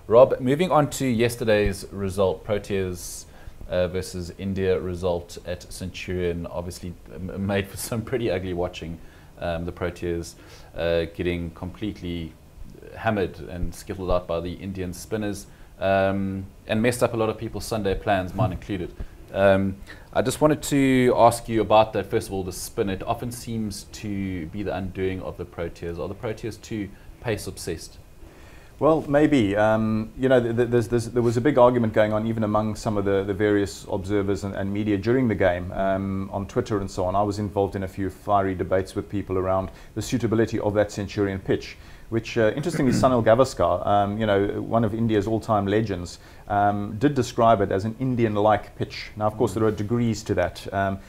Rob, moving on to yesterday's result, Proteas versus India result at Centurion, obviously made for some pretty ugly watching. The Proteas getting completely hammered and skittled out by the Indian spinners, and messed up a lot of people's Sunday plans, mine included. I just wanted to ask you about that. First of all, the spin, it often seems to be the undoing of the Proteas. Are the Proteas too pace obsessed? Well, maybe. You know, there was a big argument going on even among some of the various observers and media during the game on Twitter and so on. I was involved in a few fiery debates with people around the suitability of that Centurion pitch, which interestingly Sunil Gavaskar, you know, one of India's all-time legends, did describe it as an Indian-like pitch. Now, of course, there are degrees to that,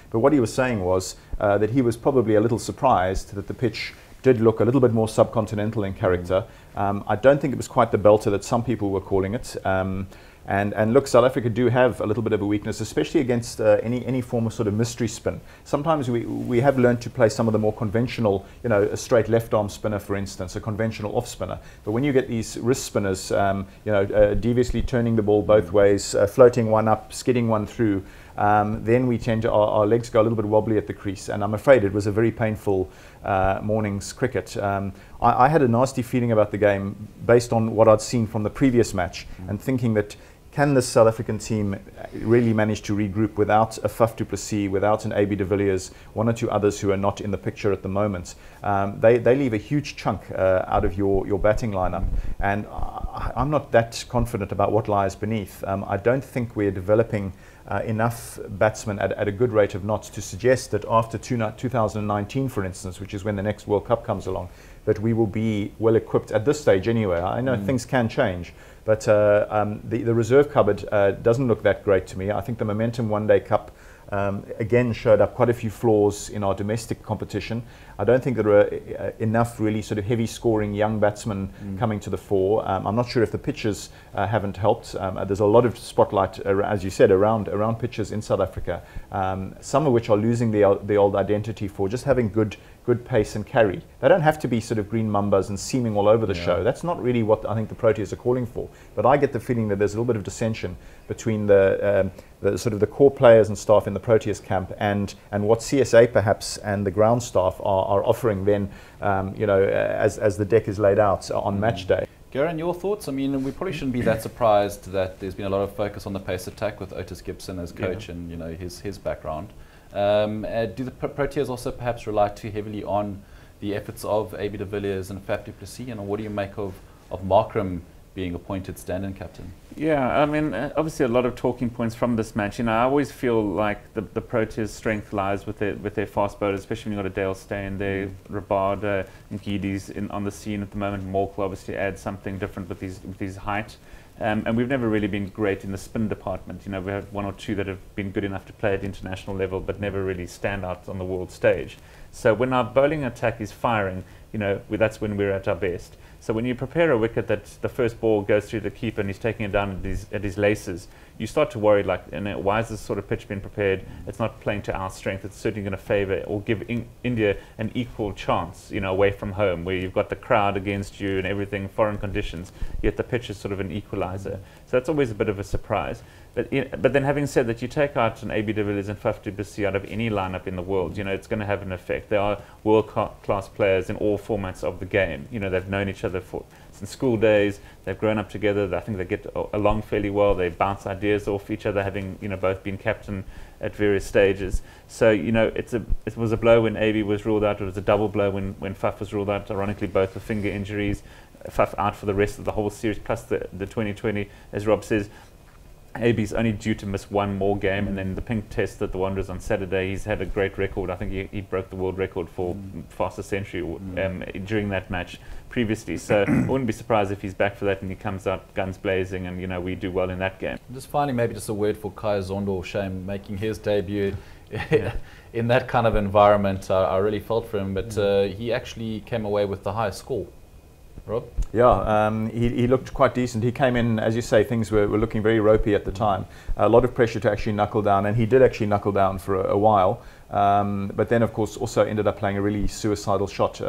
but what he was saying was that he was probably a little surprised that the pitch did look a little bit more subcontinental in character. I don't think it was quite the belter that some people were calling it. And look, South Africa do have a little bit of a weakness, especially against any form of sort of mystery spin. Sometimes we have learned to play some of the more conventional, you know, a straight left arm spinner, for instance, a conventional off spinner. But when you get these wrist spinners, you know, deviously turning the ball both ways, floating one up, skidding one through, then we tend to, our legs go a little bit wobbly at the crease, and I'm afraid it was a very painful morning's cricket. I had a nasty feeling about the game based on what I'd seen from the previous match, and thinking that can this South African team really manage to regroup without a Faf du Plessis, without an AB de Villiers, one or two others who are not in the picture at the moment. They leave a huge chunk out of your batting lineup, and I'm not that confident about what lies beneath. I don't think we're developing enough batsmen at a good rate of knots to suggest that after 2019, for instance, which is when the next World Cup comes along, that we will be well equipped at this stage anyway. I know things can change, but the reserve cupboard doesn't look that great to me. I think the Momentum One Day Cup again showed up quite a few flaws in our domestic competition. I don't think there are enough really sort of heavy scoring young batsmen coming to the fore. I'm not sure if the pitches haven't helped. There's a lot of spotlight, as you said, around pitches in South Africa, some of which are losing the old identity for just having good pace and carry. They don't have to be sort of green mambas and seaming all over the show. That's not really what I think the Proteas are calling for. But I get the feeling that there's a little bit of dissension between the sort of the core players and staff in the Proteas camp and what CSA perhaps and the ground staff are offering then, you know, as the deck is laid out on match day. Garen, your thoughts? I mean, we probably shouldn't be that surprised that there's been a lot of focus on the pace attack with Otis Gibson as coach and, you know, his background. Do the Proteas also perhaps rely too heavily on the efforts of AB de Villiers and Faf du Plessis? And what do you make of Markram being appointed stand-in captain? Yeah, I mean, obviously a lot of talking points from this match. You know, I always feel like the Proteas' strength lies with their fast bowlers, especially when you've got a Dale Steyn there, Rabada, and Gidi's on the scene at the moment. Mork will obviously add something different with his height. And we've never really been great in the spin department. You know, we have one or two that have been good enough to play at international level, but never really stand out on the world stage. So when our bowling attack is firing, you know, that's when we're at our best. So when you prepare a wicket that the first ball goes through the keeper and he's taking it down at his laces, you start to worry, like, why is this sort of pitch been prepared? It's not playing to our strength. It's certainly going to favour or give India an equal chance, you know, away from home, where you've got the crowd against you and everything, foreign conditions, yet the pitch is sort of an equaliser. So that's always a bit of a surprise. But then having said that, you take out an AB de Villiers and Faf du Plessis out of any lineup in the world, you know, it's going to have an effect. They are world-class players in all formats of the game. You know, they've known each other since school days. They've grown up together. I think they get along fairly well. They bounce ideas off each other, having, you know, both been captain at various stages. So, you know, it was a blow when AB was ruled out. It was a double blow when Faf was ruled out. Ironically, both with finger injuries. Faf out for the rest of the whole series, plus the 2020, as Rob says. AB's only due to miss one more game, and then the pink test at the Wanderers on Saturday. He's had a great record. I think he broke the world record for fastest century during that match previously. So I wouldn't be surprised if he's back for that and he comes out guns blazing, and, you know, we do well in that game. Just finally, maybe just a word for Kaya Zondo. Shame making his debut in that kind of environment. I really felt for him, but he actually came away with the highest score. Rob? Yeah, he looked quite decent. He came in, as you say, things were looking very ropey at the time. A lot of pressure to actually knuckle down, and he did actually knuckle down for a while. but then of course also ended up playing a really suicidal shot.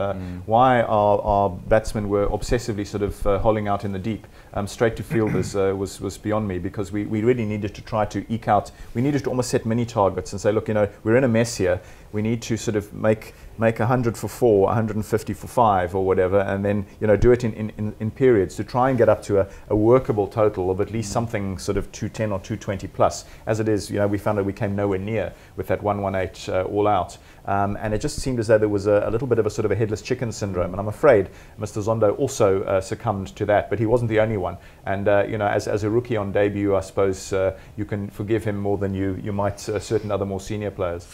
Why our batsmen were obsessively sort of holding out in the deep straight to fielders was beyond me, because we really needed to try to eke out, we needed to almost set mini targets and say, look, we're in a mess here, we need to sort of make 100 for 4, 150 for 5 or whatever, and then do it in periods to try and get up to a workable total of at least something sort of 210 or 220 plus. As it is, we found that we came nowhere near with that 118 all out, and it just seemed as though there was a little bit of a sort of a headless chicken syndrome, and I'm afraid Mr. Zondo also succumbed to that, but he wasn't the only one. And as a rookie on debut, I suppose you can forgive him more than you might certain other more senior players.